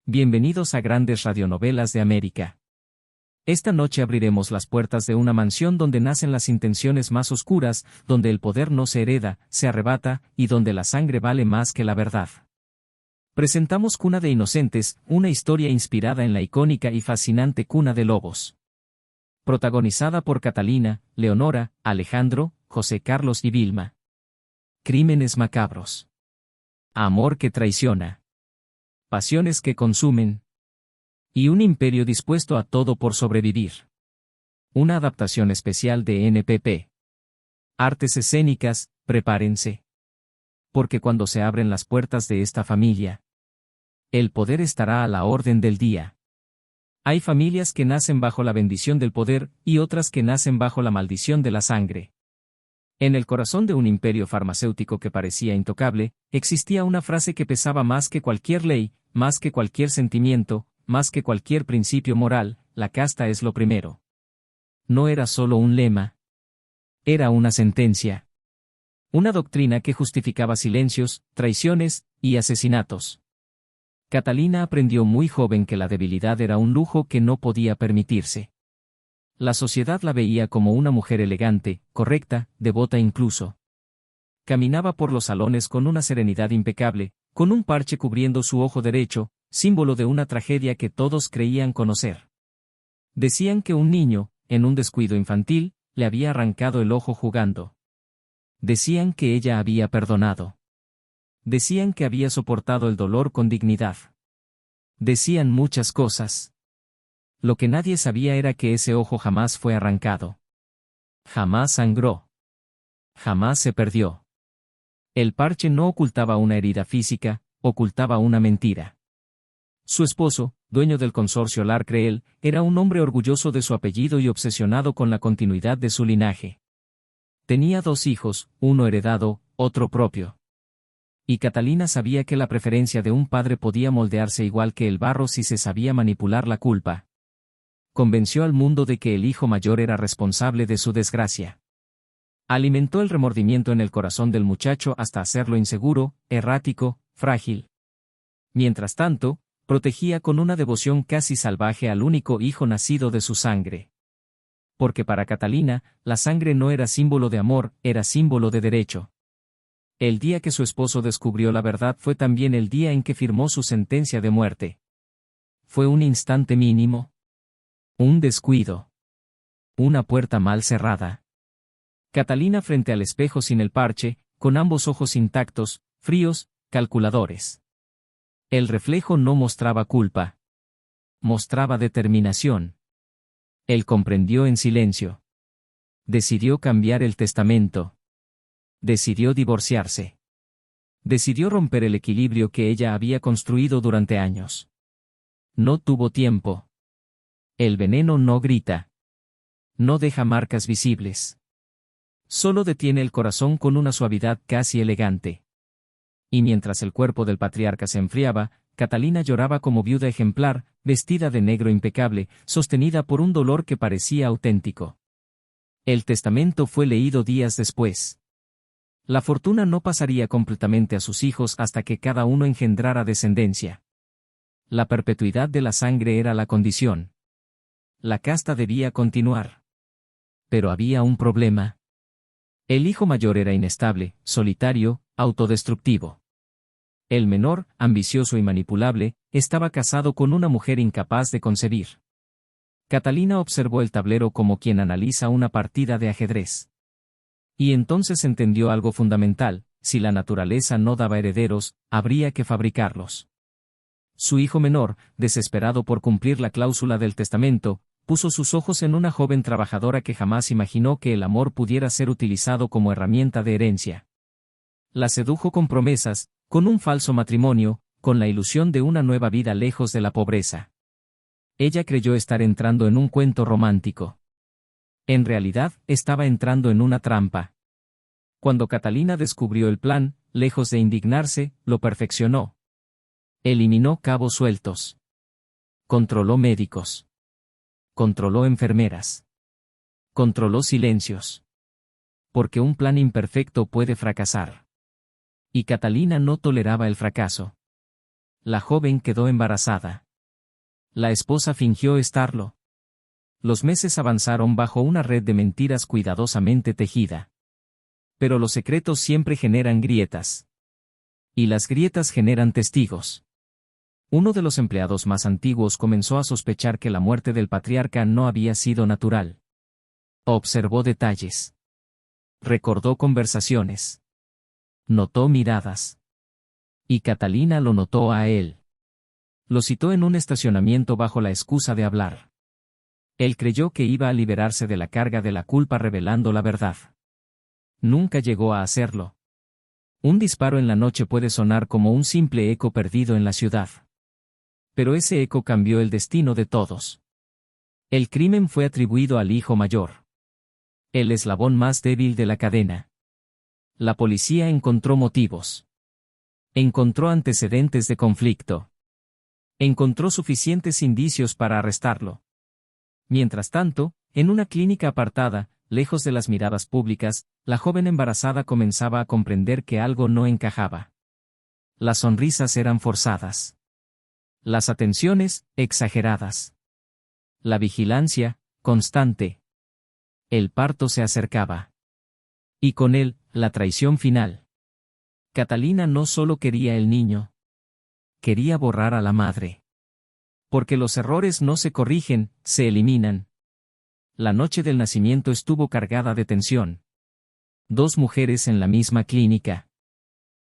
Bienvenidos a Grandes Radionovelas de América. Esta noche abriremos las puertas de una mansión donde nacen las intenciones más oscuras, donde el poder no se hereda, se arrebata, y donde la sangre vale más que la verdad. Presentamos Cuna de Inocentes, una historia inspirada en la icónica y fascinante Cuna de Lobos. Protagonizada por Catalina, Leonora, Alejandro, José Carlos y Vilma. Crímenes macabros. Amor que traiciona. Pasiones que consumen. Y un imperio dispuesto a todo por sobrevivir. Una adaptación especial de NPP. Artes escénicas, prepárense. Porque cuando se abren las puertas de esta familia, el poder estará a la orden del día. Hay familias que nacen bajo la bendición del poder y otras que nacen bajo la maldición de la sangre. En el corazón de un imperio farmacéutico que parecía intocable, existía una frase que pesaba más que cualquier ley, más que cualquier sentimiento, más que cualquier principio moral: la casta es lo primero. No era solo un lema. Era una sentencia. Una doctrina que justificaba silencios, traiciones y asesinatos. Catalina aprendió muy joven que la debilidad era un lujo que no podía permitirse. La sociedad la veía como una mujer elegante, correcta, devota incluso. Caminaba por los salones con una serenidad impecable, con un parche cubriendo su ojo derecho, símbolo de una tragedia que todos creían conocer. Decían que un niño, en un descuido infantil, le había arrancado el ojo jugando. Decían que ella había perdonado. Decían que había soportado el dolor con dignidad. Decían muchas cosas. Lo que nadie sabía era que ese ojo jamás fue arrancado. Jamás sangró. Jamás se perdió. El parche no ocultaba una herida física, ocultaba una mentira. Su esposo, dueño del consorcio Larcreel, era un hombre orgulloso de su apellido y obsesionado con la continuidad de su linaje. Tenía 2 hijos, uno heredado, otro propio. Y Catalina sabía que la preferencia de un padre podía moldearse igual que el barro si se sabía manipular la culpa. Convenció al mundo de que el hijo mayor era responsable de su desgracia. Alimentó el remordimiento en el corazón del muchacho hasta hacerlo inseguro, errático, frágil. Mientras tanto, protegía con una devoción casi salvaje al único hijo nacido de su sangre. Porque para Catalina, la sangre no era símbolo de amor, era símbolo de derecho. El día que su esposo descubrió la verdad fue también el día en que firmó su sentencia de muerte. Fue un instante mínimo. Un descuido. Una puerta mal cerrada. Catalina frente al espejo sin el parche, con ambos ojos intactos, fríos, calculadores. El reflejo no mostraba culpa. Mostraba determinación. Él comprendió en silencio. Decidió cambiar el testamento. Decidió divorciarse. Decidió romper el equilibrio que ella había construido durante años. No tuvo tiempo. El veneno no grita. No deja marcas visibles. Solo detiene el corazón con una suavidad casi elegante. Y mientras el cuerpo del patriarca se enfriaba, Catalina lloraba como viuda ejemplar, vestida de negro impecable, sostenida por un dolor que parecía auténtico. El testamento fue leído días después. La fortuna no pasaría completamente a sus hijos hasta que cada uno engendrara descendencia. La perpetuidad de la sangre era la condición. La casta debía continuar. Pero había un problema. El hijo mayor era inestable, solitario, autodestructivo. El menor, ambicioso y manipulable, estaba casado con una mujer incapaz de concebir. Catalina observó el tablero como quien analiza una partida de ajedrez. Y entonces entendió algo fundamental: si la naturaleza no daba herederos, habría que fabricarlos. Su hijo menor, desesperado por cumplir la cláusula del testamento, puso sus ojos en una joven trabajadora que jamás imaginó que el amor pudiera ser utilizado como herramienta de herencia. La sedujo con promesas, con un falso matrimonio, con la ilusión de una nueva vida lejos de la pobreza. Ella creyó estar entrando en un cuento romántico. En realidad, estaba entrando en una trampa. Cuando Catalina descubrió el plan, lejos de indignarse, lo perfeccionó. Eliminó cabos sueltos. Controló médicos. Controló enfermeras. Controló silencios. Porque un plan imperfecto puede fracasar. Y Catalina no toleraba el fracaso. La joven quedó embarazada. La esposa fingió estarlo. Los meses avanzaron bajo una red de mentiras cuidadosamente tejida. Pero los secretos siempre generan grietas. Y las grietas generan testigos. Uno de los empleados más antiguos comenzó a sospechar que la muerte del patriarca no había sido natural. Observó detalles. Recordó conversaciones. Notó miradas. Y Catalina lo notó a él. Lo citó en un estacionamiento bajo la excusa de hablar. Él creyó que iba a liberarse de la carga de la culpa revelando la verdad. Nunca llegó a hacerlo. Un disparo en la noche puede sonar como un simple eco perdido en la ciudad. Pero ese eco cambió el destino de todos. El crimen fue atribuido al hijo mayor. El eslabón más débil de la cadena. La policía encontró motivos. Encontró antecedentes de conflicto. Encontró suficientes indicios para arrestarlo. Mientras tanto, en una clínica apartada, lejos de las miradas públicas, la joven embarazada comenzaba a comprender que algo no encajaba. Las sonrisas eran forzadas. Las atenciones, exageradas. La vigilancia, constante. El parto se acercaba. Y con él, la traición final. Catalina no solo quería el niño. Quería borrar a la madre. Porque los errores no se corrigen, se eliminan. La noche del nacimiento estuvo cargada de tensión. Dos mujeres en la misma clínica.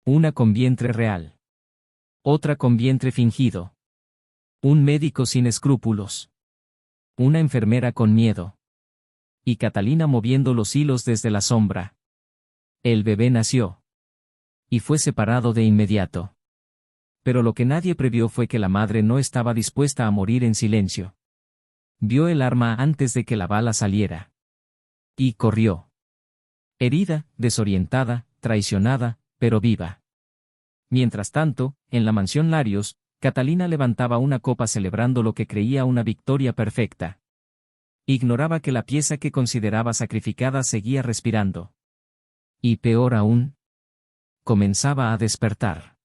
Una con vientre real. Otra con vientre fingido. Un médico sin escrúpulos. Una enfermera con miedo. Y Catalina moviendo los hilos desde la sombra. El bebé nació. Y fue separado de inmediato. Pero lo que nadie previó fue que la madre no estaba dispuesta a morir en silencio. Vio el arma antes de que la bala saliera. Y corrió. Herida, desorientada, traicionada, pero viva. Mientras tanto, en la mansión Larios, Catalina levantaba una copa celebrando lo que creía una victoria perfecta. Ignoraba que la pieza que consideraba sacrificada seguía respirando. Y peor aún, comenzaba a despertar.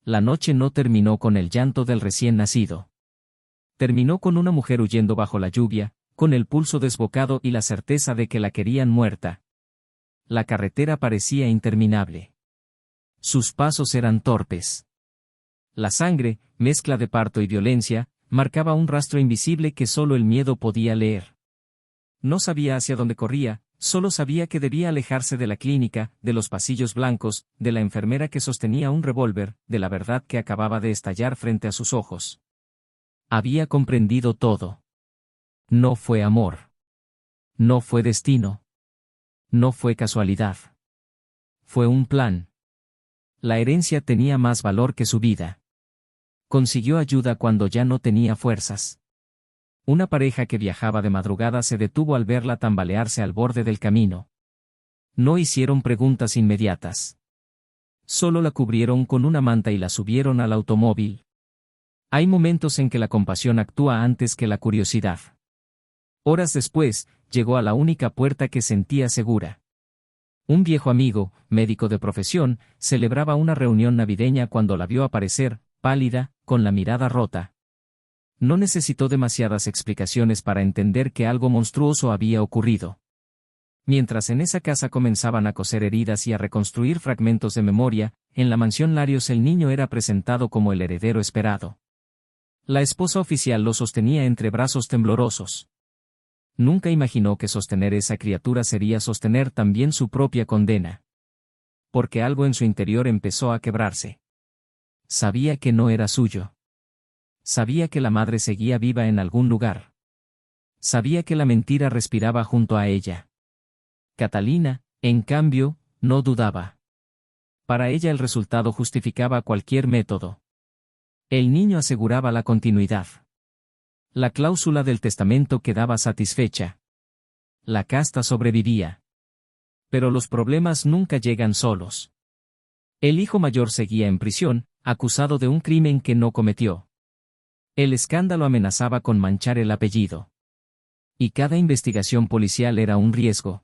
La noche no terminó con el llanto del recién nacido. Terminó con una mujer huyendo bajo la lluvia, con el pulso desbocado y la certeza de que la querían muerta. La carretera parecía interminable. Sus pasos eran torpes. La sangre, mezcla de parto y violencia, marcaba un rastro invisible que solo el miedo podía leer. No sabía hacia dónde corría, solo sabía que debía alejarse de la clínica, de los pasillos blancos, de la enfermera que sostenía un revólver, de la verdad que acababa de estallar frente a sus ojos. Había comprendido todo. No fue amor. No fue destino. No fue casualidad. Fue un plan. La herencia tenía más valor que su vida. Consiguió ayuda cuando ya no tenía fuerzas. Una pareja que viajaba de madrugada se detuvo al verla tambalearse al borde del camino. No hicieron preguntas inmediatas. Solo la cubrieron con una manta y la subieron al automóvil. Hay momentos en que la compasión actúa antes que la curiosidad. Horas después, llegó a la única puerta que sentía segura. Un viejo amigo, médico de profesión, celebraba una reunión navideña cuando la vio aparecer, pálida, con la mirada rota. No necesitó demasiadas explicaciones para entender que algo monstruoso había ocurrido. Mientras en esa casa comenzaban a coser heridas y a reconstruir fragmentos de memoria, en la mansión Larios el niño era presentado como el heredero esperado. La esposa oficial lo sostenía entre brazos temblorosos. Nunca imaginó que sostener esa criatura sería sostener también su propia condena. Porque algo en su interior empezó a quebrarse. Sabía que no era suyo. Sabía que la madre seguía viva en algún lugar. Sabía que la mentira respiraba junto a ella. Catalina, en cambio, no dudaba. Para ella el resultado justificaba cualquier método. El niño aseguraba la continuidad. La cláusula del testamento quedaba satisfecha. La casta sobrevivía. Pero los problemas nunca llegan solos. El hijo mayor seguía en prisión, acusado de un crimen que no cometió. El escándalo amenazaba con manchar el apellido. Y cada investigación policial era un riesgo.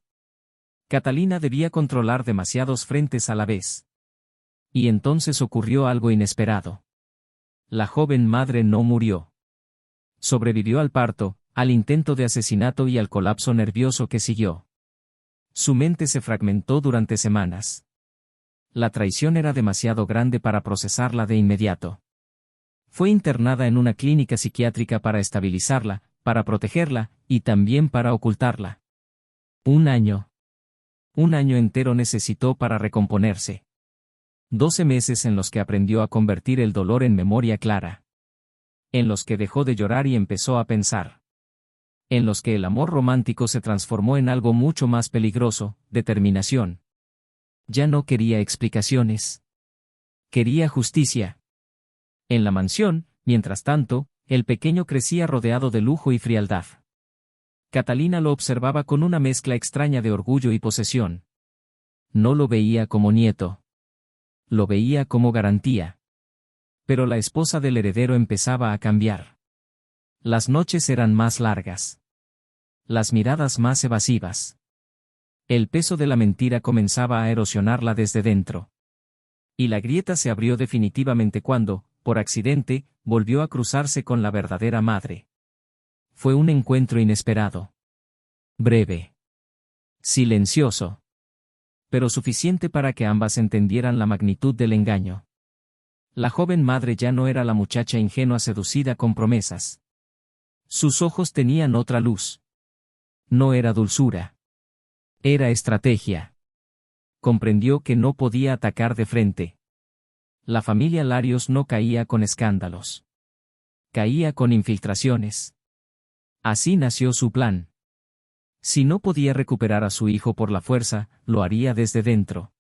Catalina debía controlar demasiados frentes a la vez. Y entonces ocurrió algo inesperado. La joven madre no murió. Sobrevivió al parto, al intento de asesinato y al colapso nervioso que siguió. Su mente se fragmentó durante semanas. La traición era demasiado grande para procesarla de inmediato. Fue internada en una clínica psiquiátrica para estabilizarla, para protegerla, y también para ocultarla. Un año entero necesitó para recomponerse. 12 meses en los que aprendió a convertir el dolor en memoria clara. En los que dejó de llorar y empezó a pensar. En los que el amor romántico se transformó en algo mucho más peligroso, determinación. Ya no quería explicaciones. Quería justicia. En la mansión, mientras tanto, el pequeño crecía rodeado de lujo y frialdad. Catalina lo observaba con una mezcla extraña de orgullo y posesión. No lo veía como nieto. Lo veía como garantía. Pero la esposa del heredero empezaba a cambiar. Las noches eran más largas. Las miradas más evasivas. El peso de la mentira comenzaba a erosionarla desde dentro. Y la grieta se abrió definitivamente cuando, por accidente, volvió a cruzarse con la verdadera madre. Fue un encuentro inesperado. Breve. Silencioso. Pero suficiente para que ambas entendieran la magnitud del engaño. La joven madre ya no era la muchacha ingenua seducida con promesas. Sus ojos tenían otra luz. No era dulzura. Era estrategia. Comprendió que no podía atacar de frente. La familia Larios no caía con escándalos. Caía con infiltraciones. Así nació su plan. Si no podía recuperar a su hijo por la fuerza, lo haría desde dentro.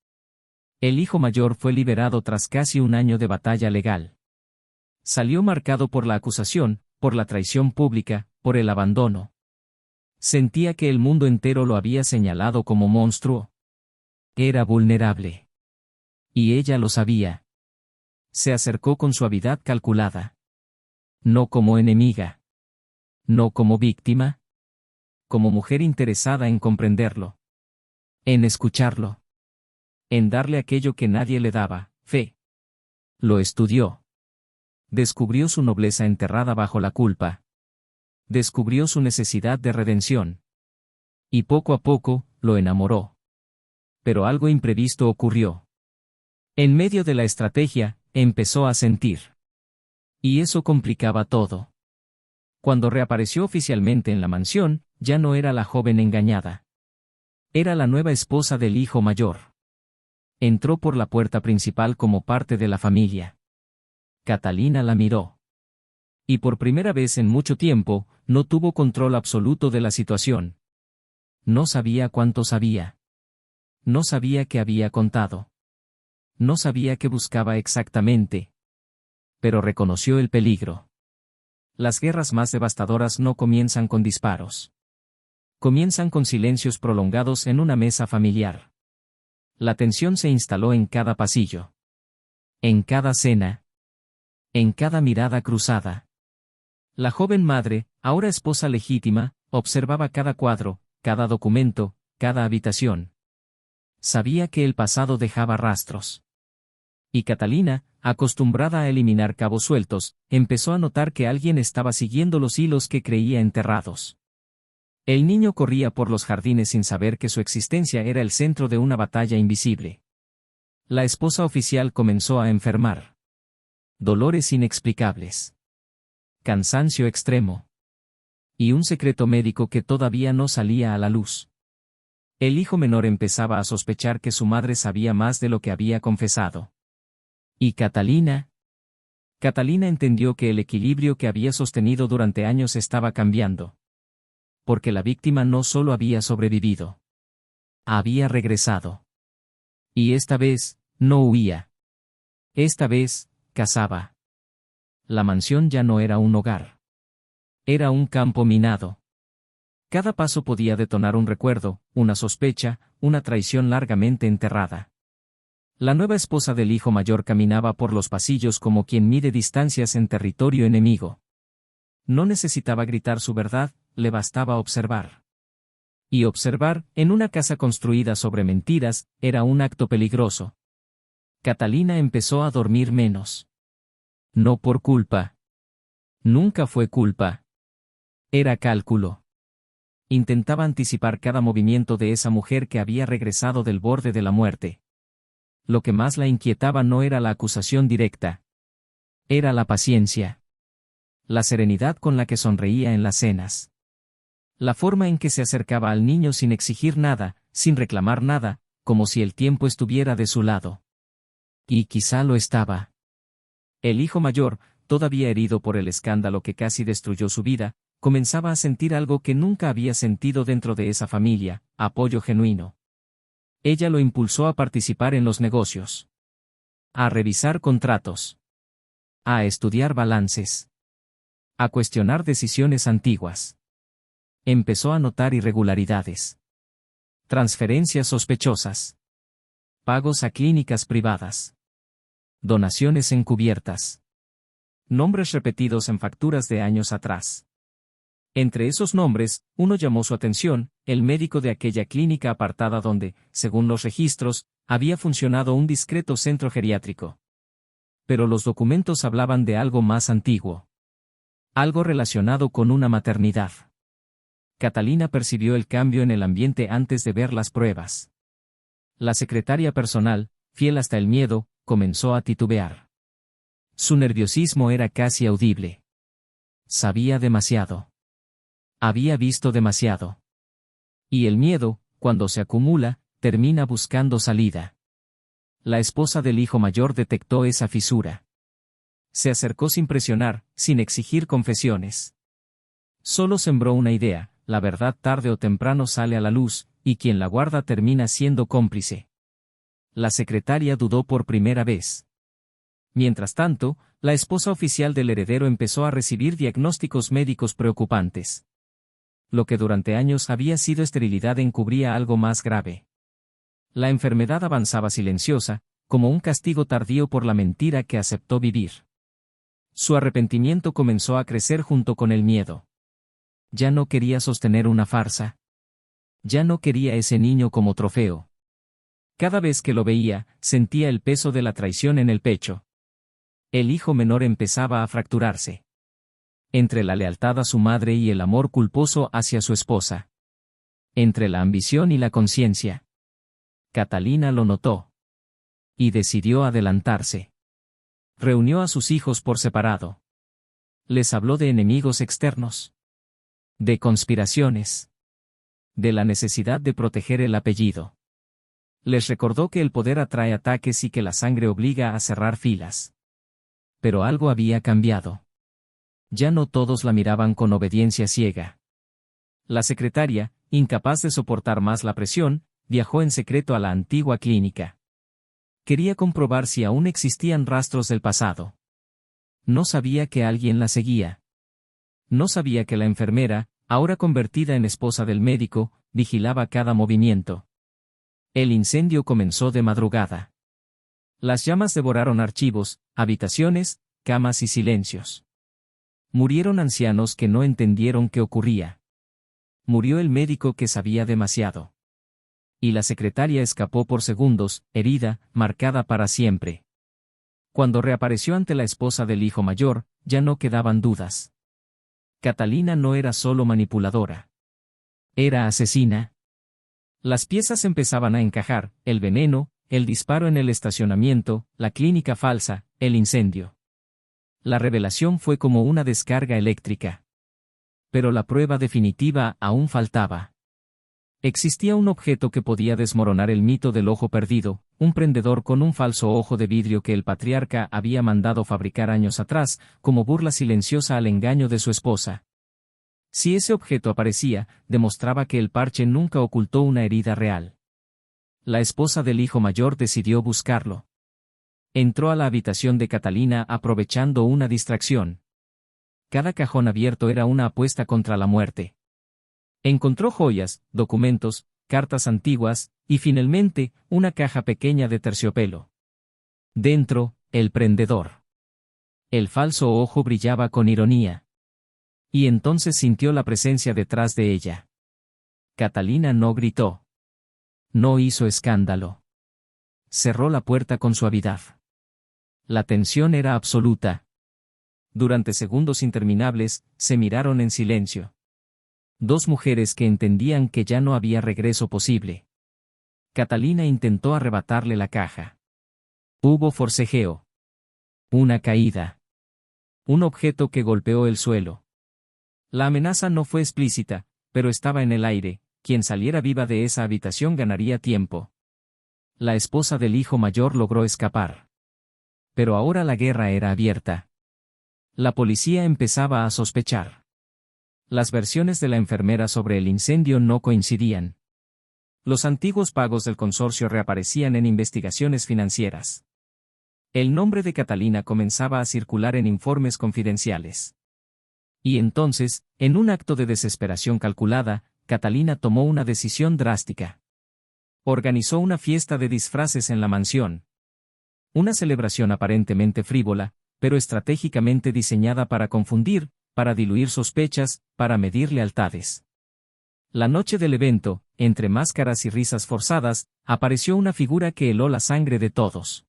El hijo mayor fue liberado tras casi un año de batalla legal. Salió marcado por la acusación, por la traición pública, por el abandono. Sentía que el mundo entero lo había señalado como monstruo. Era vulnerable. Y ella lo sabía. Se acercó con suavidad calculada. No como enemiga. No como víctima. Como mujer interesada en comprenderlo. En escucharlo. En darle aquello que nadie le daba, fe. Lo estudió. Descubrió su nobleza enterrada bajo la culpa. Descubrió su necesidad de redención. Y poco a poco, lo enamoró. Pero algo imprevisto ocurrió. En medio de la estrategia, empezó a sentir. Y eso complicaba todo. Cuando reapareció oficialmente en la mansión, ya no era la joven engañada. Era la nueva esposa del hijo mayor. Entró por la puerta principal como parte de la familia. Catalina la miró. Y por primera vez en mucho tiempo, no tuvo control absoluto de la situación. No sabía cuánto sabía. No sabía qué había contado. No sabía qué buscaba exactamente. Pero reconoció el peligro. Las guerras más devastadoras no comienzan con disparos. Comienzan con silencios prolongados en una mesa familiar. La tensión se instaló en cada pasillo. En cada cena. En cada mirada cruzada. La joven madre, ahora esposa legítima, observaba cada cuadro, cada documento, cada habitación. Sabía que el pasado dejaba rastros. Y Catalina, acostumbrada a eliminar cabos sueltos, empezó a notar que alguien estaba siguiendo los hilos que creía enterrados. El niño corría por los jardines sin saber que su existencia era el centro de una batalla invisible. La esposa oficial comenzó a enfermar. Dolores inexplicables. Cansancio extremo. Y un secreto médico que todavía no salía a la luz. El hijo menor empezaba a sospechar que su madre sabía más de lo que había confesado. ¿Y Catalina? Catalina entendió que el equilibrio que había sostenido durante años estaba cambiando. Porque la víctima no solo había sobrevivido. Había regresado. Y esta vez, no huía. Esta vez, cazaba. La mansión ya no era un hogar. Era un campo minado. Cada paso podía detonar un recuerdo, una sospecha, una traición largamente enterrada. La nueva esposa del hijo mayor caminaba por los pasillos como quien mide distancias en territorio enemigo. No necesitaba gritar su verdad, le bastaba observar. Y observar, en una casa construida sobre mentiras, era un acto peligroso. Catalina empezó a dormir menos. No por culpa. Nunca fue culpa. Era cálculo. Intentaba anticipar cada movimiento de esa mujer que había regresado del borde de la muerte. Lo que más la inquietaba no era la acusación directa. Era la paciencia. La serenidad con la que sonreía en las cenas. La forma en que se acercaba al niño sin exigir nada, sin reclamar nada, como si el tiempo estuviera de su lado. Y quizá lo estaba. El hijo mayor, todavía herido por el escándalo que casi destruyó su vida, comenzaba a sentir algo que nunca había sentido dentro de esa familia, apoyo genuino. Ella lo impulsó a participar en los negocios. A revisar contratos. A estudiar balances. A cuestionar decisiones antiguas. Empezó a notar irregularidades. Transferencias sospechosas. Pagos a clínicas privadas. Donaciones encubiertas. Nombres repetidos en facturas de años atrás. Entre esos nombres, uno llamó su atención, el médico de aquella clínica apartada donde, según los registros, había funcionado un discreto centro geriátrico. Pero los documentos hablaban de algo más antiguo. Algo relacionado con una maternidad. Catalina percibió el cambio en el ambiente antes de ver las pruebas. La secretaria personal, fiel hasta el miedo, comenzó a titubear. Su nerviosismo era casi audible. Sabía demasiado. Había visto demasiado. Y el miedo, cuando se acumula, termina buscando salida. La esposa del hijo mayor detectó esa fisura. Se acercó sin presionar, sin exigir confesiones. Solo sembró una idea: la verdad tarde o temprano sale a la luz, y quien la guarda termina siendo cómplice. La secretaria dudó por primera vez. Mientras tanto, la esposa oficial del heredero empezó a recibir diagnósticos médicos preocupantes. Lo que durante años había sido esterilidad encubría algo más grave. La enfermedad avanzaba silenciosa, como un castigo tardío por la mentira que aceptó vivir. Su arrepentimiento comenzó a crecer junto con el miedo. Ya no quería sostener una farsa. Ya no quería ese niño como trofeo. Cada vez que lo veía, sentía el peso de la traición en el pecho. El hijo menor empezaba a fracturarse. Entre la lealtad a su madre y el amor culposo hacia su esposa. Entre la ambición y la conciencia. Catalina lo notó. Y decidió adelantarse. Reunió a sus hijos por separado. Les habló de enemigos externos. De conspiraciones. De la necesidad de proteger el apellido. Les recordó que el poder atrae ataques y que la sangre obliga a cerrar filas. Pero algo había cambiado. Ya no todos la miraban con obediencia ciega. La secretaria, incapaz de soportar más la presión, viajó en secreto a la antigua clínica. Quería comprobar si aún existían rastros del pasado. No sabía que alguien la seguía. No sabía que la enfermera, ahora convertida en esposa del médico, vigilaba cada movimiento. El incendio comenzó de madrugada. Las llamas devoraron archivos, habitaciones, camas y silencios. Murieron ancianos que no entendieron qué ocurría. Murió el médico que sabía demasiado. Y la secretaria escapó por segundos, herida, marcada para siempre. Cuando reapareció ante la esposa del hijo mayor, ya no quedaban dudas. Catalina no era solo manipuladora. Era asesina. Las piezas empezaban a encajar: el veneno, el disparo en el estacionamiento, la clínica falsa, el incendio. La revelación fue como una descarga eléctrica. Pero la prueba definitiva aún faltaba. Existía un objeto que podía desmoronar el mito del ojo perdido, un prendedor con un falso ojo de vidrio que el patriarca había mandado fabricar años atrás, como burla silenciosa al engaño de su esposa. Si ese objeto aparecía, demostraba que el parche nunca ocultó una herida real. La esposa del hijo mayor decidió buscarlo. Entró a la habitación de Catalina aprovechando una distracción. Cada cajón abierto era una apuesta contra la muerte. Encontró joyas, documentos, cartas antiguas, y finalmente, una caja pequeña de terciopelo. Dentro, el prendedor. El falso ojo brillaba con ironía. Y entonces sintió la presencia detrás de ella. Catalina no gritó. No hizo escándalo. Cerró la puerta con suavidad. La tensión era absoluta. Durante segundos interminables, se miraron en silencio. Dos mujeres que entendían que ya no había regreso posible. Catalina intentó arrebatarle la caja. Hubo forcejeo. Una caída. Un objeto que golpeó el suelo. La amenaza no fue explícita, pero estaba en el aire: quien saliera viva de esa habitación ganaría tiempo. La esposa del hijo mayor logró escapar. Pero ahora la guerra era abierta. La policía empezaba a sospechar. Las versiones de la enfermera sobre el incendio no coincidían. Los antiguos pagos del consorcio reaparecían en investigaciones financieras. El nombre de Catalina comenzaba a circular en informes confidenciales. Y entonces, en un acto de desesperación calculada, Catalina tomó una decisión drástica. Organizó una fiesta de disfraces en la mansión. Una celebración aparentemente frívola, pero estratégicamente diseñada para confundir, para diluir sospechas, para medir lealtades. La noche del evento, entre máscaras y risas forzadas, apareció una figura que heló la sangre de todos.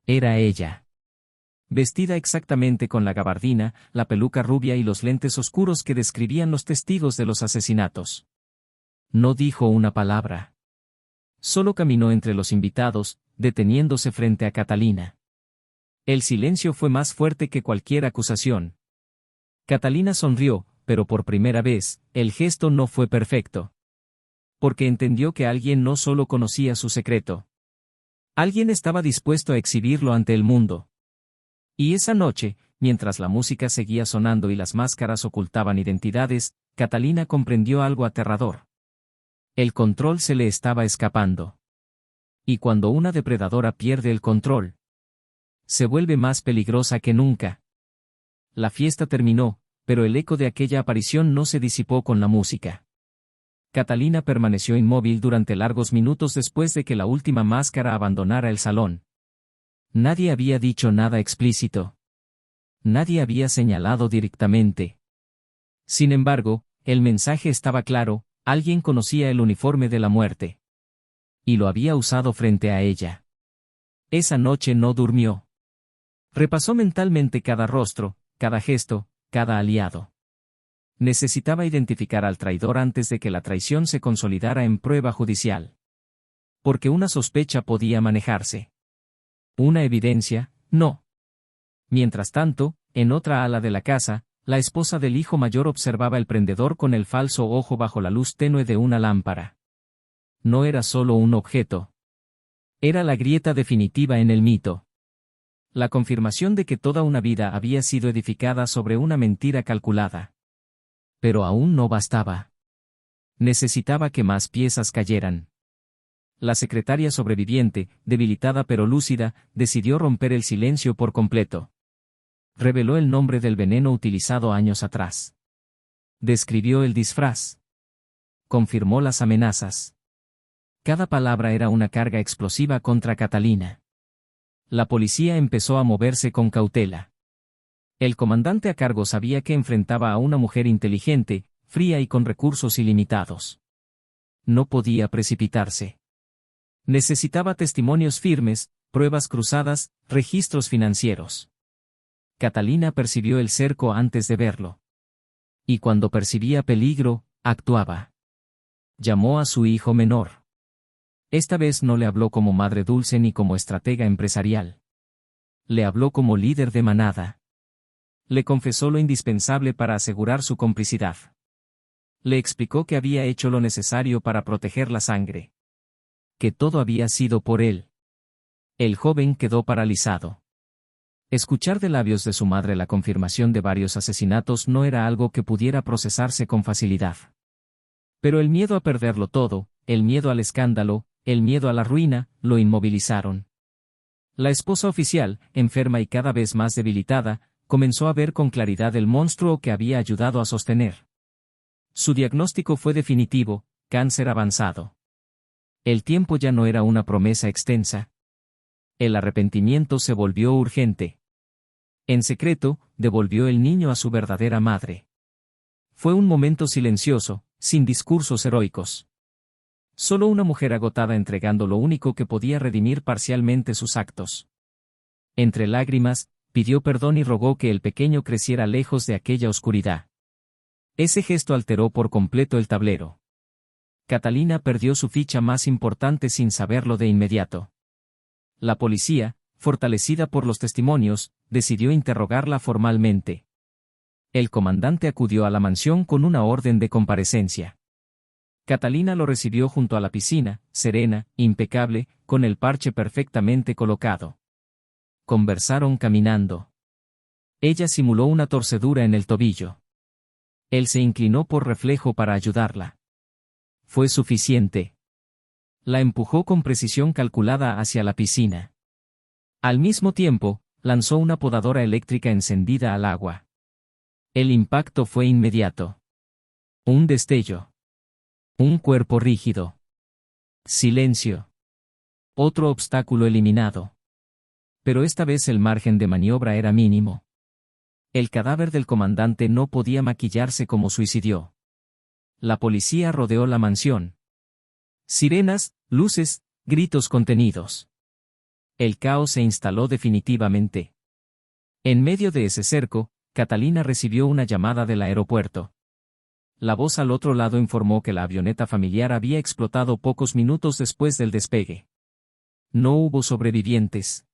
Era ella. Vestida exactamente con la gabardina, la peluca rubia y los lentes oscuros que describían los testigos de los asesinatos. No dijo una palabra. Solo caminó entre los invitados, deteniéndose frente a Catalina. El silencio fue más fuerte que cualquier acusación. Catalina sonrió, pero por primera vez, el gesto no fue perfecto. Porque entendió que alguien no solo conocía su secreto. Alguien estaba dispuesto a exhibirlo ante el mundo. Y esa noche, mientras la música seguía sonando y las máscaras ocultaban identidades, Catalina comprendió algo aterrador. El control se le estaba escapando. Y cuando una depredadora pierde el control, se vuelve más peligrosa que nunca. La fiesta terminó, pero el eco de aquella aparición no se disipó con la música. Catalina permaneció inmóvil durante largos minutos después de que la última máscara abandonara el salón. Nadie había dicho nada explícito. Nadie había señalado directamente. Sin embargo, el mensaje estaba claro: alguien conocía el uniforme de la muerte. Y lo había usado frente a ella. Esa noche no durmió. Repasó mentalmente cada rostro, cada gesto, cada aliado. Necesitaba identificar al traidor antes de que la traición se consolidara en prueba judicial. Porque una sospecha podía manejarse. Una evidencia, no. Mientras tanto, en otra ala de la casa, la esposa del hijo mayor observaba el prendedor con el falso ojo bajo la luz tenue de una lámpara. No era solo un objeto. Era la grieta definitiva en el mito. La confirmación de que toda una vida había sido edificada sobre una mentira calculada. Pero aún no bastaba. Necesitaba que más piezas cayeran. La secretaria sobreviviente, debilitada pero lúcida, decidió romper el silencio por completo. Reveló el nombre del veneno utilizado años atrás. Describió el disfraz. Confirmó las amenazas. Cada palabra era una carga explosiva contra Catalina. La policía empezó a moverse con cautela. El comandante a cargo sabía que enfrentaba a una mujer inteligente, fría y con recursos ilimitados. No podía precipitarse. Necesitaba testimonios firmes, pruebas cruzadas, registros financieros. Catalina percibió el cerco antes de verlo. Y cuando percibía peligro, actuaba. Llamó a su hijo menor. Esta vez no le habló como madre dulce ni como estratega empresarial. Le habló como líder de manada. Le confesó lo indispensable para asegurar su complicidad. Le explicó que había hecho lo necesario para proteger la sangre. Que todo había sido por él. El joven quedó paralizado. Escuchar de labios de su madre la confirmación de varios asesinatos no era algo que pudiera procesarse con facilidad. Pero el miedo a perderlo todo, el miedo al escándalo, el miedo a la ruina, lo inmovilizaron. La esposa oficial, enferma y cada vez más debilitada, comenzó a ver con claridad el monstruo que había ayudado a sostener. Su diagnóstico fue definitivo: cáncer avanzado. El tiempo ya no era una promesa extensa. El arrepentimiento se volvió urgente. En secreto, devolvió el niño a su verdadera madre. Fue un momento silencioso, sin discursos heroicos. Solo una mujer agotada entregando lo único que podía redimir parcialmente sus actos. Entre lágrimas, pidió perdón y rogó que el pequeño creciera lejos de aquella oscuridad. Ese gesto alteró por completo el tablero. Catalina perdió su ficha más importante sin saberlo de inmediato. La policía, fortalecida por los testimonios, decidió interrogarla formalmente. El comandante acudió a la mansión con una orden de comparecencia. Catalina lo recibió junto a la piscina, serena, impecable, con el parche perfectamente colocado. Conversaron caminando. Ella simuló una torcedura en el tobillo. Él se inclinó por reflejo para ayudarla. Fue suficiente. La empujó con precisión calculada hacia la piscina. Al mismo tiempo, lanzó una podadora eléctrica encendida al agua. El impacto fue inmediato. Un destello. Un cuerpo rígido. Silencio. Otro obstáculo eliminado. Pero esta vez el margen de maniobra era mínimo. El cadáver del comandante no podía maquillarse como suicidió. La policía rodeó la mansión. Sirenas, luces, gritos contenidos. El caos se instaló definitivamente. En medio de ese cerco, Catalina recibió una llamada del aeropuerto. La voz al otro lado informó que la avioneta familiar había explotado pocos minutos después del despegue. No hubo sobrevivientes.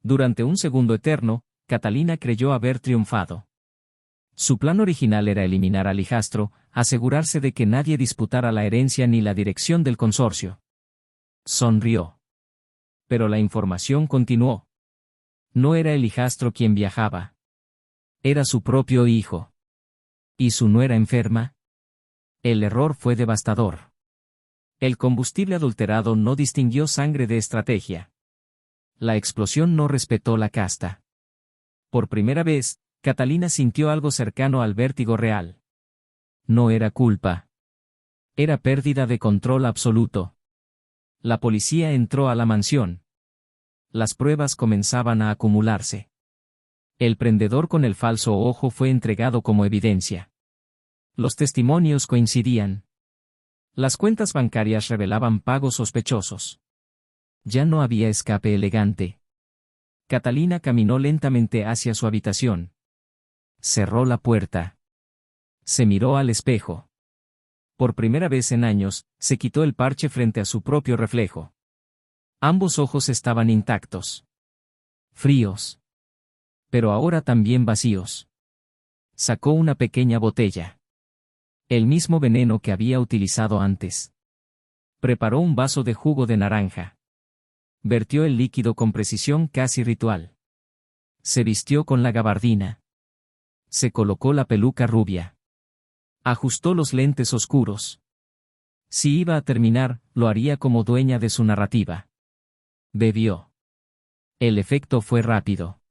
Durante un segundo eterno, Catalina creyó haber triunfado. Su plan original era eliminar al hijastro, asegurarse de que nadie disputara la herencia ni la dirección del consorcio. Sonrió. Pero la información continuó. No era el hijastro quien viajaba. Era su propio hijo. ¿Y su nuera enferma? El error fue devastador. El combustible adulterado no distinguió sangre de estrategia. La explosión no respetó la casta. Por primera vez, Catalina sintió algo cercano al vértigo real. No era culpa. Era pérdida de control absoluto. La policía entró a la mansión. Las pruebas comenzaban a acumularse. El prendedor con el falso ojo fue entregado como evidencia. Los testimonios coincidían. Las cuentas bancarias revelaban pagos sospechosos. Ya no había escape elegante. Catalina caminó lentamente hacia su habitación. Cerró la puerta. Se miró al espejo. Por primera vez en años, se quitó el parche frente a su propio reflejo. Ambos ojos estaban intactos. Fríos. Pero ahora también vacíos. Sacó una pequeña botella. El mismo veneno que había utilizado antes. Preparó un vaso de jugo de naranja. Vertió el líquido con precisión casi ritual. Se vistió con la gabardina. Se colocó la peluca rubia. Ajustó los lentes oscuros. Si iba a terminar, lo haría como dueña de su narrativa. Bebió. El efecto fue rápido.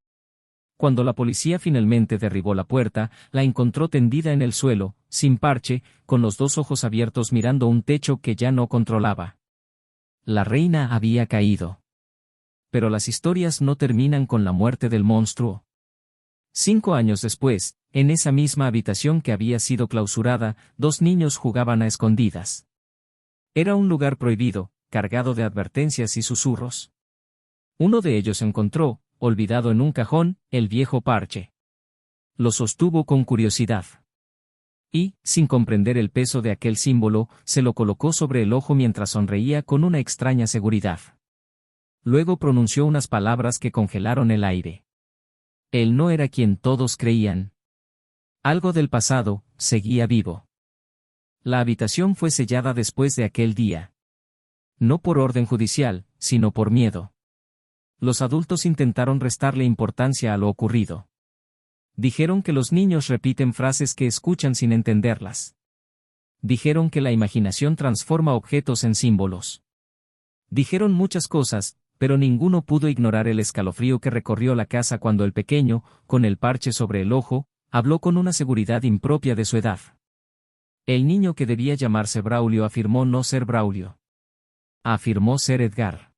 Cuando la policía finalmente derribó la puerta, la encontró tendida en el suelo, sin parche, con los dos ojos abiertos mirando un techo que ya no controlaba. La reina había caído. Pero las historias no terminan con la muerte del monstruo. 5 años después, en esa misma habitación que había sido clausurada, 2 niños jugaban a escondidas. Era un lugar prohibido, cargado de advertencias y susurros. Uno de ellos encontró, olvidado en un cajón, el viejo parche. Lo sostuvo con curiosidad. Y, sin comprender el peso de aquel símbolo, se lo colocó sobre el ojo mientras sonreía con una extraña seguridad. Luego pronunció unas palabras que congelaron el aire. Él no era quien todos creían. Algo del pasado seguía vivo. La habitación fue sellada después de aquel día. No por orden judicial, sino por miedo. Los adultos intentaron restarle importancia a lo ocurrido. Dijeron que los niños repiten frases que escuchan sin entenderlas. Dijeron que la imaginación transforma objetos en símbolos. Dijeron muchas cosas, pero ninguno pudo ignorar el escalofrío que recorrió la casa cuando el pequeño, con el parche sobre el ojo, habló con una seguridad impropia de su edad. El niño que debía llamarse Braulio afirmó no ser Braulio. Afirmó ser Edgar.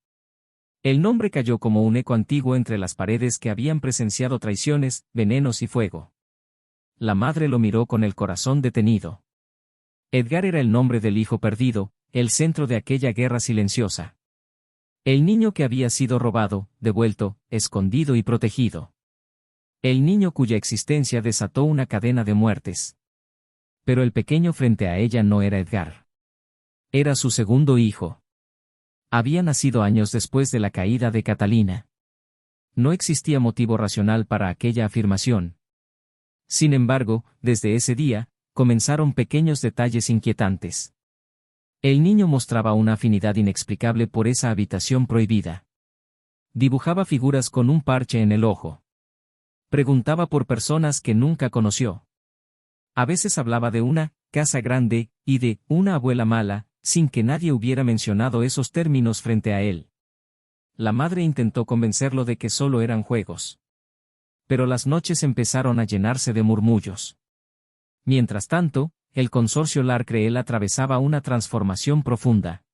El nombre cayó como un eco antiguo entre las paredes que habían presenciado traiciones, venenos y fuego. La madre lo miró con el corazón detenido. Edgar era el nombre del hijo perdido, el centro de aquella guerra silenciosa. El niño que había sido robado, devuelto, escondido y protegido. El niño cuya existencia desató una cadena de muertes. Pero el pequeño frente a ella no era Edgar. Era su segundo hijo. Había nacido años después de la caída de Catalina. No existía motivo racional para aquella afirmación. Sin embargo, desde ese día, comenzaron pequeños detalles inquietantes. El niño mostraba una afinidad inexplicable por esa habitación prohibida. Dibujaba figuras con un parche en el ojo. Preguntaba por personas que nunca conoció. A veces hablaba de una casa grande y de una abuela mala, sin que nadie hubiera mencionado esos términos frente a él. La madre intentó convencerlo de que solo eran juegos. Pero las noches empezaron a llenarse de murmullos. Mientras tanto, el consorcio Larcreel atravesaba una transformación profunda.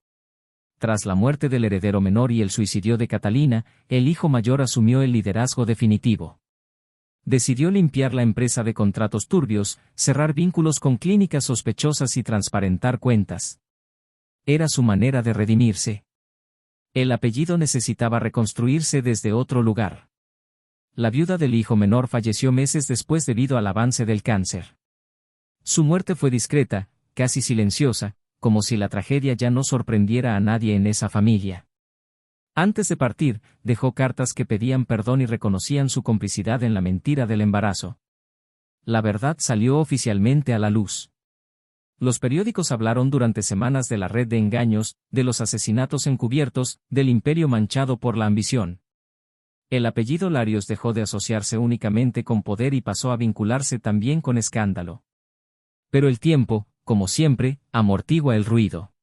Tras la muerte del heredero menor y el suicidio de Catalina, el hijo mayor asumió el liderazgo definitivo. Decidió limpiar la empresa de contratos turbios, cerrar vínculos con clínicas sospechosas y transparentar cuentas. Era su manera de redimirse. El apellido necesitaba reconstruirse desde otro lugar. La viuda del hijo menor falleció meses después debido al avance del cáncer. Su muerte fue discreta, casi silenciosa, como si la tragedia ya no sorprendiera a nadie en esa familia. Antes de partir, dejó cartas que pedían perdón y reconocían su complicidad en la mentira del embarazo. La verdad salió oficialmente a la luz. Los periódicos hablaron durante semanas de la red de engaños, de los asesinatos encubiertos, del imperio manchado por la ambición. El apellido Larios dejó de asociarse únicamente con poder y pasó a vincularse también con escándalo. Pero el tiempo, como siempre, amortigua el ruido.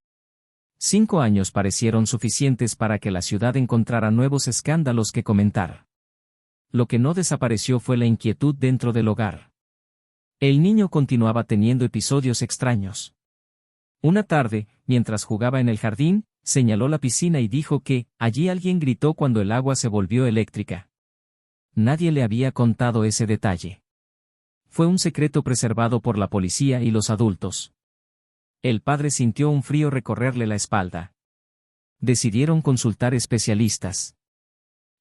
5 años parecieron suficientes para que la ciudad encontrara nuevos escándalos que comentar. Lo que no desapareció fue la inquietud dentro del hogar. El niño continuaba teniendo episodios extraños. Una tarde, mientras jugaba en el jardín, señaló la piscina y dijo que, allí alguien gritó cuando el agua se volvió eléctrica. Nadie le había contado ese detalle. Fue un secreto preservado por la policía y los adultos. El padre sintió un frío recorrerle la espalda. Decidieron consultar especialistas.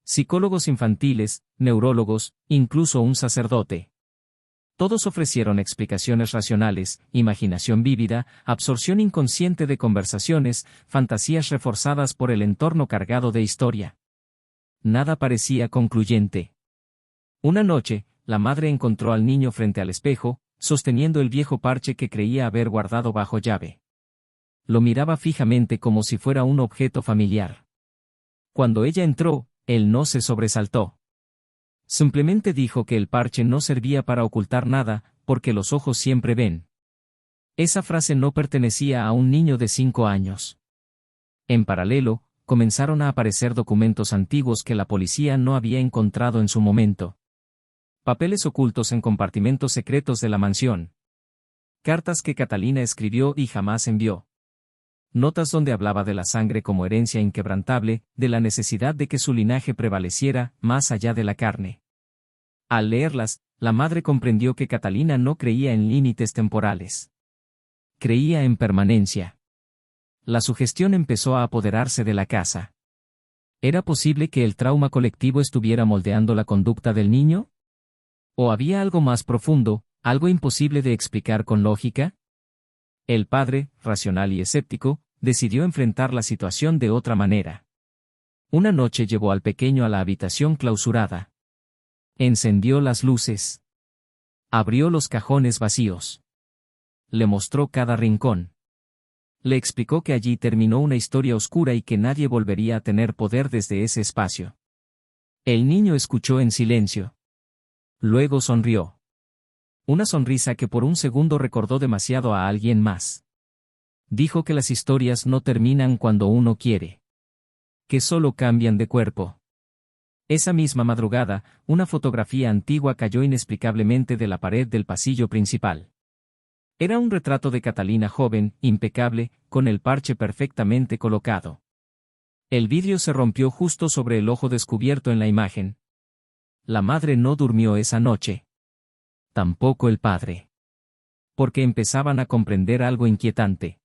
Psicólogos infantiles, neurólogos, incluso un sacerdote. Todos ofrecieron explicaciones racionales, imaginación vívida, absorción inconsciente de conversaciones, fantasías reforzadas por el entorno cargado de historia. Nada parecía concluyente. Una noche, la madre encontró al niño frente al espejo, sosteniendo el viejo parche que creía haber guardado bajo llave. Lo miraba fijamente como si fuera un objeto familiar. Cuando ella entró, él no se sobresaltó. Simplemente dijo que el parche no servía para ocultar nada, porque los ojos siempre ven. Esa frase no pertenecía a un niño de 5 años. En paralelo, comenzaron a aparecer documentos antiguos que la policía no había encontrado en su momento. Papeles ocultos en compartimentos secretos de la mansión. Cartas que Catalina escribió y jamás envió. Notas donde hablaba de la sangre como herencia inquebrantable, de la necesidad de que su linaje prevaleciera, más allá de la carne. Al leerlas, la madre comprendió que Catalina no creía en límites temporales. Creía en permanencia. La sugestión empezó a apoderarse de la casa. ¿Era posible que el trauma colectivo estuviera moldeando la conducta del niño? ¿O había algo más profundo, algo imposible de explicar con lógica? El padre, racional y escéptico, decidió enfrentar la situación de otra manera. Una noche llevó al pequeño a la habitación clausurada. Encendió las luces. Abrió los cajones vacíos. Le mostró cada rincón. Le explicó que allí terminó una historia oscura y que nadie volvería a tener poder desde ese espacio. El niño escuchó en silencio. Luego sonrió. Una sonrisa que por un segundo recordó demasiado a alguien más. Dijo que las historias no terminan cuando uno quiere. Que solo cambian de cuerpo. Esa misma madrugada, una fotografía antigua cayó inexplicablemente de la pared del pasillo principal. Era un retrato de Catalina joven, impecable, con el parche perfectamente colocado. El vidrio se rompió justo sobre el ojo descubierto en la imagen. La madre no durmió esa noche. Tampoco el padre. Porque empezaban a comprender algo inquietante.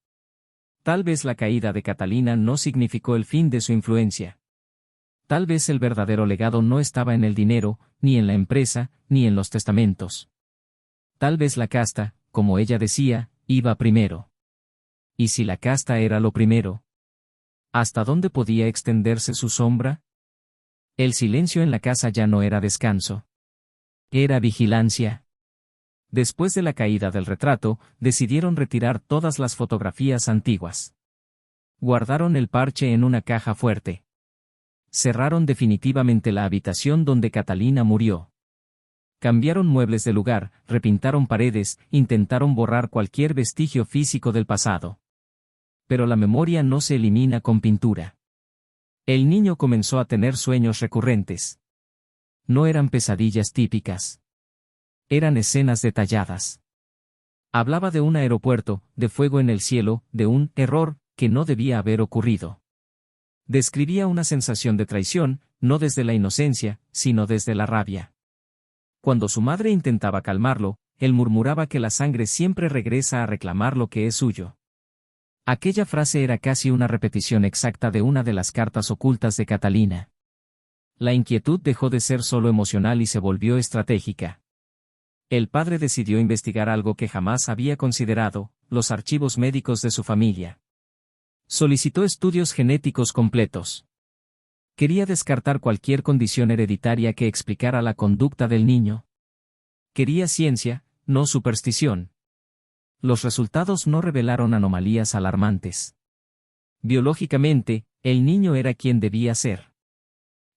Tal vez la caída de Catalina no significó el fin de su influencia. Tal vez el verdadero legado no estaba en el dinero, ni en la empresa, ni en los testamentos. Tal vez la casta, como ella decía, iba primero. ¿Y si la casta era lo primero? ¿Hasta dónde podía extenderse su sombra? El silencio en la casa ya no era descanso. Era vigilancia. Después de la caída del retrato, decidieron retirar todas las fotografías antiguas. Guardaron el parche en una caja fuerte. Cerraron definitivamente la habitación donde Catalina murió. Cambiaron muebles de lugar, repintaron paredes, intentaron borrar cualquier vestigio físico del pasado. Pero la memoria no se elimina con pintura. El niño comenzó a tener sueños recurrentes. No eran pesadillas típicas. Eran escenas detalladas. Hablaba de un aeropuerto, de fuego en el cielo, de un error que no debía haber ocurrido. Describía una sensación de traición, no desde la inocencia, sino desde la rabia. Cuando su madre intentaba calmarlo, él murmuraba que la sangre siempre regresa a reclamar lo que es suyo. Aquella frase era casi una repetición exacta de una de las cartas ocultas de Catalina. La inquietud dejó de ser solo emocional y se volvió estratégica. El padre decidió investigar algo que jamás había considerado, los archivos médicos de su familia. Solicitó estudios genéticos completos. Quería descartar cualquier condición hereditaria que explicara la conducta del niño. Quería ciencia, no superstición. Los resultados no revelaron anomalías alarmantes. Biológicamente, el niño era quien debía ser.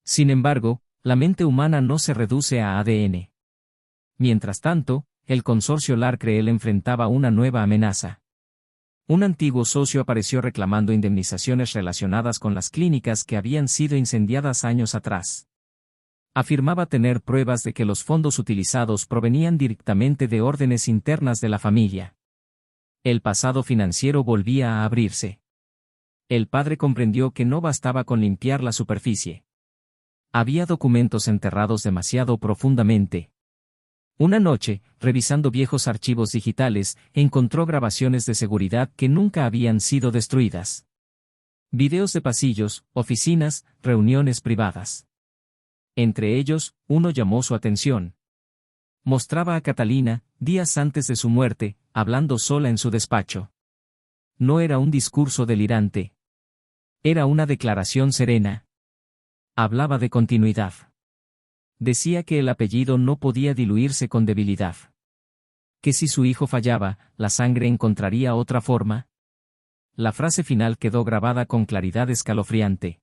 Sin embargo, la mente humana no se reduce a ADN. Mientras tanto, el consorcio Larcreel enfrentaba una nueva amenaza. Un antiguo socio apareció reclamando indemnizaciones relacionadas con las clínicas que habían sido incendiadas años atrás. Afirmaba tener pruebas de que los fondos utilizados provenían directamente de órdenes internas de la familia. El pasado financiero volvía a abrirse. El padre comprendió que no bastaba con limpiar la superficie. Había documentos enterrados demasiado profundamente. Una noche, revisando viejos archivos digitales, encontró grabaciones de seguridad que nunca habían sido destruidas. Videos de pasillos, oficinas, reuniones privadas. Entre ellos, uno llamó su atención. Mostraba a Catalina, días antes de su muerte, hablando sola en su despacho. No era un discurso delirante. Era una declaración serena. Hablaba de continuidad. Decía que el apellido no podía diluirse con debilidad. Que si su hijo fallaba, la sangre encontraría otra forma. La frase final quedó grabada con claridad escalofriante.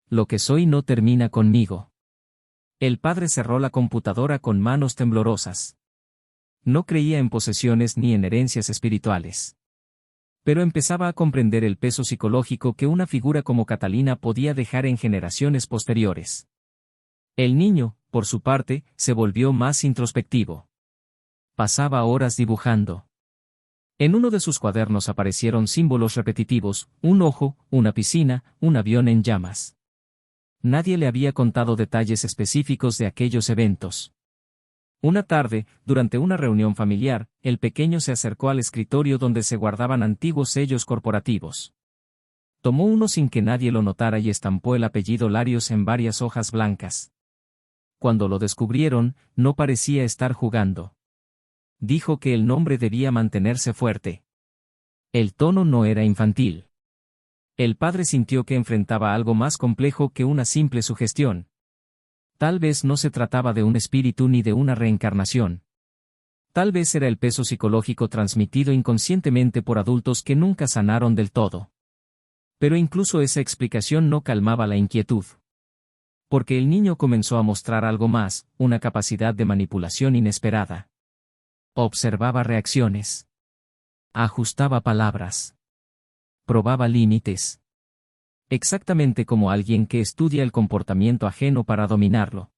Lo que soy no termina conmigo. El padre cerró la computadora con manos temblorosas. No creía en posesiones ni en herencias espirituales. Pero empezaba a comprender el peso psicológico que una figura como Catalina podía dejar en generaciones posteriores. El niño, por su parte, se volvió más introspectivo. Pasaba horas dibujando. En uno de sus cuadernos aparecieron símbolos repetitivos, un ojo, una piscina, un avión en llamas. Nadie le había contado detalles específicos de aquellos eventos. Una tarde, durante una reunión familiar, el pequeño se acercó al escritorio donde se guardaban antiguos sellos corporativos. Tomó uno sin que nadie lo notara y estampó el apellido Larios en varias hojas blancas. Cuando lo descubrieron, no parecía estar jugando. Dijo que el nombre debía mantenerse fuerte. El tono no era infantil. El padre sintió que enfrentaba algo más complejo que una simple sugestión. Tal vez no se trataba de un espíritu ni de una reencarnación. Tal vez era el peso psicológico transmitido inconscientemente por adultos que nunca sanaron del todo. Pero incluso esa explicación no calmaba la inquietud. Porque el niño comenzó a mostrar algo más, una capacidad de manipulación inesperada. Observaba reacciones. Ajustaba palabras. Probaba límites. Exactamente como alguien que estudia el comportamiento ajeno para dominarlo.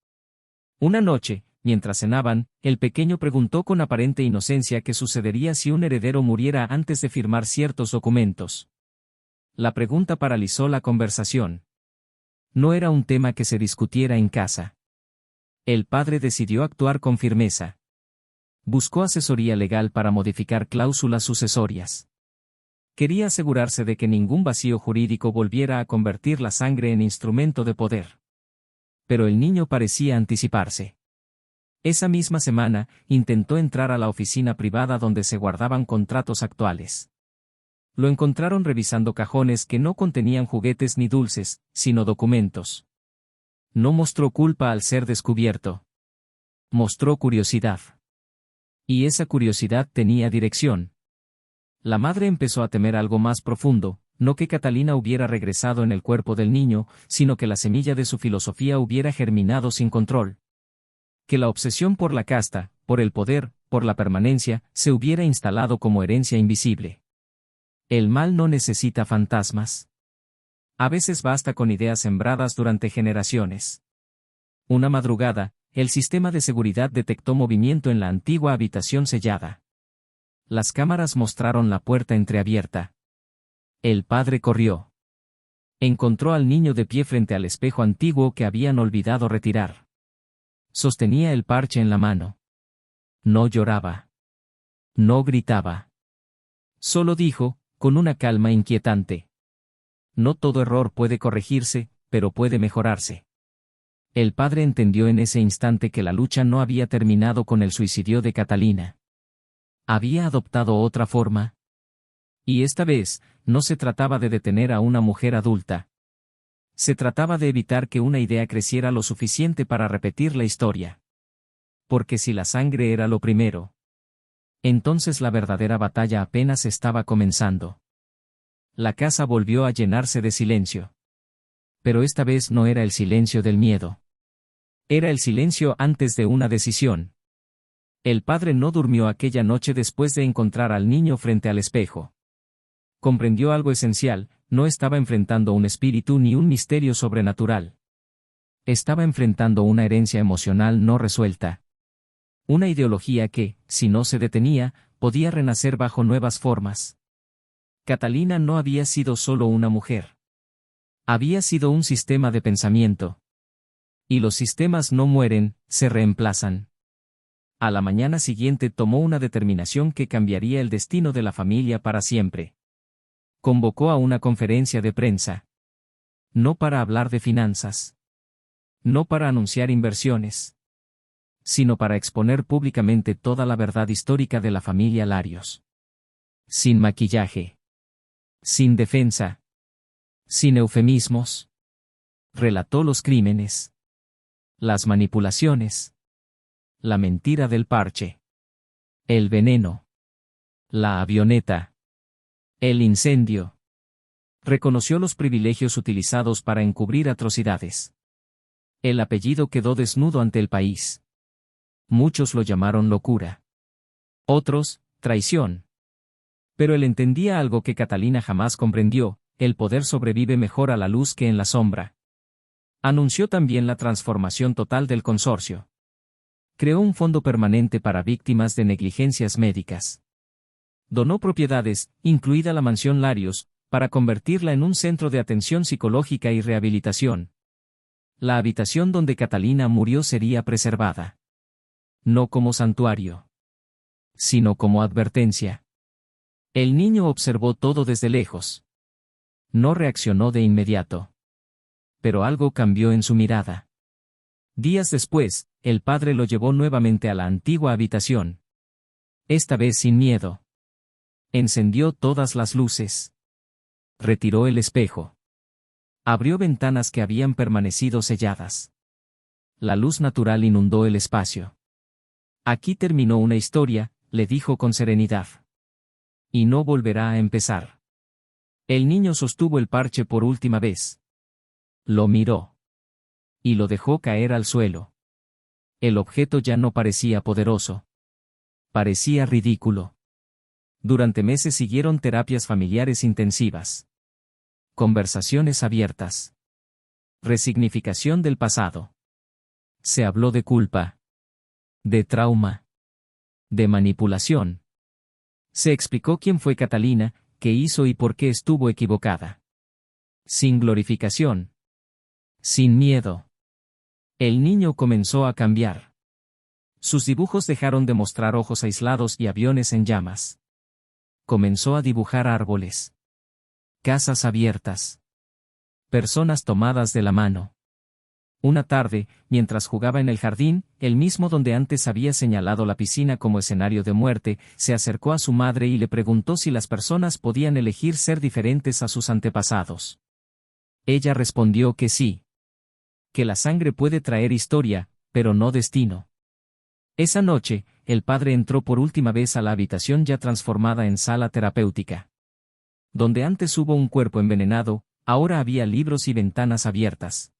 Una noche, mientras cenaban, el pequeño preguntó con aparente inocencia qué sucedería si un heredero muriera antes de firmar ciertos documentos. La pregunta paralizó la conversación. No era un tema que se discutiera en casa. El padre decidió actuar con firmeza. Buscó asesoría legal para modificar cláusulas sucesorias. Quería asegurarse de que ningún vacío jurídico volviera a convertir la sangre en instrumento de poder. Pero el niño parecía anticiparse. Esa misma semana, intentó entrar a la oficina privada donde se guardaban contratos actuales. Lo encontraron revisando cajones que no contenían juguetes ni dulces, sino documentos. No mostró culpa al ser descubierto. Mostró curiosidad. Y esa curiosidad tenía dirección. La madre empezó a temer algo más profundo, no que Catalina hubiera regresado en el cuerpo del niño, sino que la semilla de su filosofía hubiera germinado sin control. Que la obsesión por la casta, por el poder, por la permanencia, se hubiera instalado como herencia invisible. El mal no necesita fantasmas. A veces basta con ideas sembradas durante generaciones. Una madrugada, el sistema de seguridad detectó movimiento en la antigua habitación sellada. Las cámaras mostraron la puerta entreabierta. El padre corrió. Encontró al niño de pie frente al espejo antiguo que habían olvidado retirar. Sostenía el parche en la mano. No lloraba. No gritaba. Solo dijo, con una calma inquietante: no todo error puede corregirse, pero puede mejorarse. El padre entendió en ese instante que la lucha no había terminado con el suicidio de Catalina. Había adoptado otra forma. Y esta vez, no se trataba de detener a una mujer adulta. Se trataba de evitar que una idea creciera lo suficiente para repetir la historia. Porque si la sangre era lo primero, entonces la verdadera batalla apenas estaba comenzando. La casa volvió a llenarse de silencio. Pero esta vez no era el silencio del miedo. Era el silencio antes de una decisión. El padre no durmió aquella noche después de encontrar al niño frente al espejo. Comprendió algo esencial: no estaba enfrentando un espíritu ni un misterio sobrenatural. Estaba enfrentando una herencia emocional no resuelta. Una ideología que, si no se detenía, podía renacer bajo nuevas formas. Catalina no había sido solo una mujer. Había sido un sistema de pensamiento. Y los sistemas no mueren, se reemplazan. A la mañana siguiente tomó una determinación que cambiaría el destino de la familia para siempre. Convocó a una conferencia de prensa. No para hablar de finanzas. No para anunciar inversiones, sino para exponer públicamente toda la verdad histórica de la familia Larios. Sin maquillaje. Sin defensa. Sin eufemismos. Relató los crímenes. Las manipulaciones. La mentira del parche. El veneno. La avioneta. El incendio. Reconoció los privilegios utilizados para encubrir atrocidades. El apellido quedó desnudo ante el país. Muchos lo llamaron locura. Otros, traición. Pero él entendía algo que Catalina jamás comprendió: el poder sobrevive mejor a la luz que en la sombra. Anunció también la transformación total del consorcio. Creó un fondo permanente para víctimas de negligencias médicas. Donó propiedades, incluida la mansión Larios, para convertirla en un centro de atención psicológica y rehabilitación. La habitación donde Catalina murió sería preservada. No como santuario, sino como advertencia. El niño observó todo desde lejos. No reaccionó de inmediato. Pero algo cambió en su mirada. Días después, el padre lo llevó nuevamente a la antigua habitación. Esta vez sin miedo. Encendió todas las luces. Retiró el espejo. Abrió ventanas que habían permanecido selladas. La luz natural inundó el espacio. Aquí terminó una historia, le dijo con serenidad. Y no volverá a empezar. El niño sostuvo el parche por última vez. Lo miró. Y lo dejó caer al suelo. El objeto ya no parecía poderoso. Parecía ridículo. Durante meses siguieron terapias familiares intensivas. Conversaciones abiertas. Resignificación del pasado. Se habló de culpa. De trauma. De manipulación. Se explicó quién fue Catalina, qué hizo y por qué estuvo equivocada. Sin glorificación. Sin miedo. El niño comenzó a cambiar. Sus dibujos dejaron de mostrar ojos aislados y aviones en llamas. Comenzó a dibujar árboles. Casas abiertas. Personas tomadas de la mano. Una tarde, mientras jugaba en el jardín, el mismo donde antes había señalado la piscina como escenario de muerte, se acercó a su madre y le preguntó si las personas podían elegir ser diferentes a sus antepasados. Ella respondió que sí. Que la sangre puede traer historia, pero no destino. Esa noche, el padre entró por última vez a la habitación ya transformada en sala terapéutica. Donde antes hubo un cuerpo envenenado, ahora había libros y ventanas abiertas.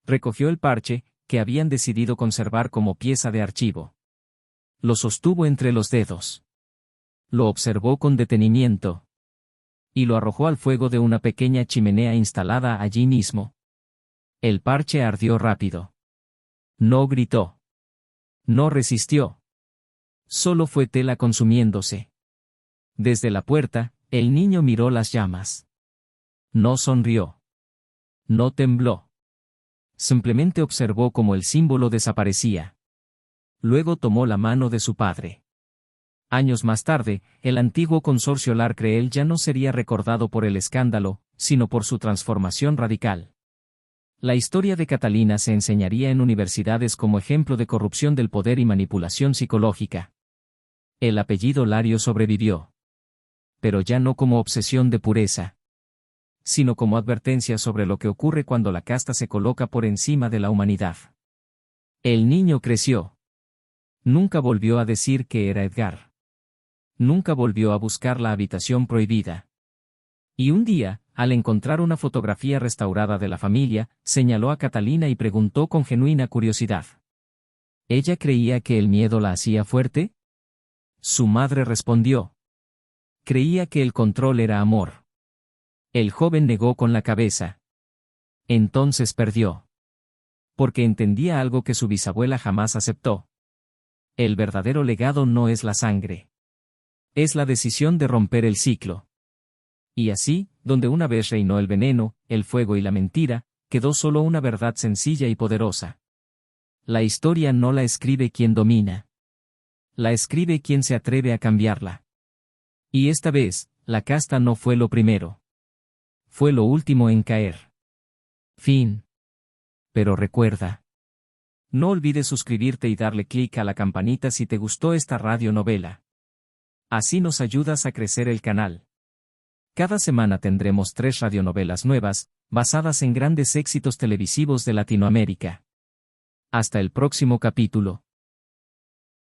Recogió el parche, que habían decidido conservar como pieza de archivo. Lo sostuvo entre los dedos. Lo observó con detenimiento. Y lo arrojó al fuego de una pequeña chimenea instalada allí mismo. El parche ardió rápido. No gritó. No resistió. Solo fue tela consumiéndose. Desde la puerta, el niño miró las llamas. No sonrió. No tembló. Simplemente observó cómo el símbolo desaparecía. Luego tomó la mano de su padre. Años más tarde, el antiguo consorcio Larcreel ya no sería recordado por el escándalo, sino por su transformación radical. La historia de Catalina se enseñaría en universidades como ejemplo de corrupción del poder y manipulación psicológica. El apellido Lario sobrevivió. Pero ya no como obsesión de pureza, sino como advertencia sobre lo que ocurre cuando la casta se coloca por encima de la humanidad. El niño creció. Nunca volvió a decir que era Edgar. Nunca volvió a buscar la habitación prohibida. Y un día, al encontrar una fotografía restaurada de la familia, señaló a Catalina y preguntó con genuina curiosidad. ¿Ella creía que el miedo la hacía fuerte? Su madre respondió. Creía que el control era amor. El joven negó con la cabeza. Entonces perdió. Porque entendía algo que su bisabuela jamás aceptó. El verdadero legado no es la sangre. Es la decisión de romper el ciclo. Y así, donde una vez reinó el veneno, el fuego y la mentira, quedó solo una verdad sencilla y poderosa. La historia no la escribe quien domina. La escribe quien se atreve a cambiarla. Y esta vez, la casta no fue lo primero. Fue lo último en caer. Fin. pero recuerda. No olvides suscribirte y darle clic a la campanita si te gustó esta radionovela. Así nos ayudas a crecer el canal. Cada semana tendremos 3 radionovelas nuevas, basadas en grandes éxitos televisivos de Latinoamérica. Hasta el próximo capítulo.